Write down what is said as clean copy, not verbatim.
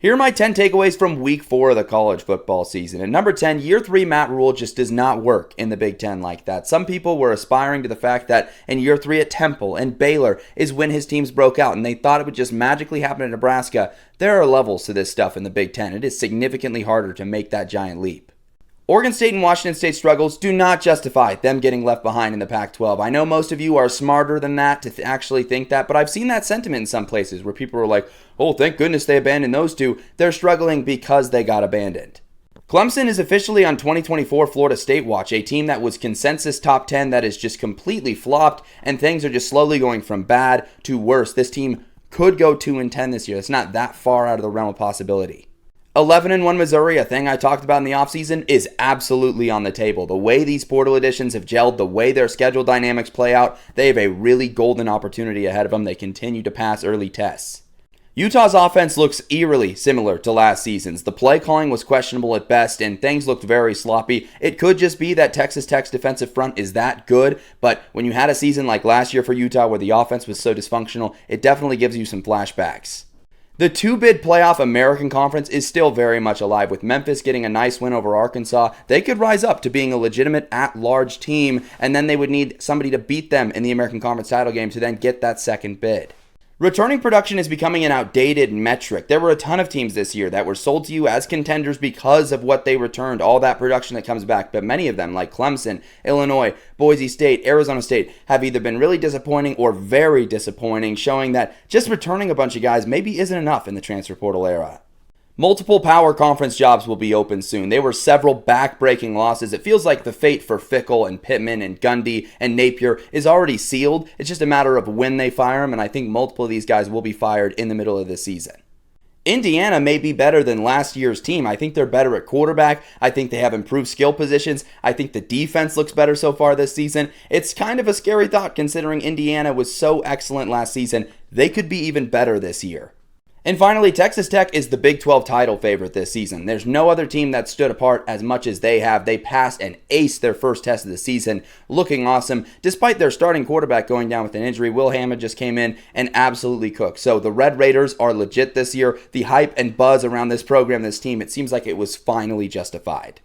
Here are my 10 takeaways from week 4 of the college football season. And number 10, year 3 Matt Rhule just does not work in the Big Ten like that. Some people were aspiring to the fact that in year 3 at Temple and Baylor is when his teams broke out, and they thought it would just magically happen in Nebraska. There are levels to this stuff in the Big Ten. It is significantly harder to make that giant leap. Oregon State and Washington State struggles do not justify them getting left behind in the Pac-12. I know most of you are smarter than that to actually think that, but I've seen that sentiment in some places where people are like, oh, thank goodness they abandoned those two. They're struggling because they got abandoned. Clemson is officially on 2024 Florida State watch, a team that was consensus top 10 that is just completely flopped, and things are just slowly going from bad to worse. This team could go 2-10 this year. It's not that far out of the realm of possibility. 11-1 Missouri, a thing I talked about in the offseason, is absolutely on the table. The way these portal additions have gelled, the way their schedule dynamics play out, they have a really golden opportunity ahead of them. They continue to pass early tests. Utah's offense looks eerily similar to last season's. The play calling was questionable at best, and things looked very sloppy. It could just be that Texas Tech's defensive front is that good, but when you had a season like last year for Utah where the offense was so dysfunctional, it definitely gives you some flashbacks. The 2-bid playoff American Conference is still very much alive. With Memphis getting a nice win over Arkansas, they could rise up to being a legitimate at-large team, and then they would need somebody to beat them in the American Conference title game to then get that second bid. Returning production is becoming an outdated metric. There were a ton of teams this year that were sold to you as contenders because of what they returned, all that production that comes back, but many of them, like Clemson, Illinois, Boise State, Arizona State, have either been really disappointing or very disappointing, showing that just returning a bunch of guys maybe isn't enough in the transfer portal era. Multiple power conference jobs will be open soon. There were several back-breaking losses. It feels like the fate for Fickell and Pittman and Gundy and Napier is already sealed. It's just a matter of when they fire them, and I think multiple of these guys will be fired in the middle of this season. Indiana may be better than last year's team. I think they're better at quarterback. I think they have improved skill positions. I think the defense looks better so far this season. It's kind of a scary thought considering Indiana was so excellent last season. They could be even better this year. And finally, Texas Tech is the Big 12 title favorite this season. There's no other team that stood apart as much as they have. They passed and aced their first test of the season, looking awesome. Despite their starting quarterback going down with an injury, Will Hammond just came in and absolutely cooked. So the Red Raiders are legit this year. The hype and buzz around this program, this team, it seems like it was finally justified.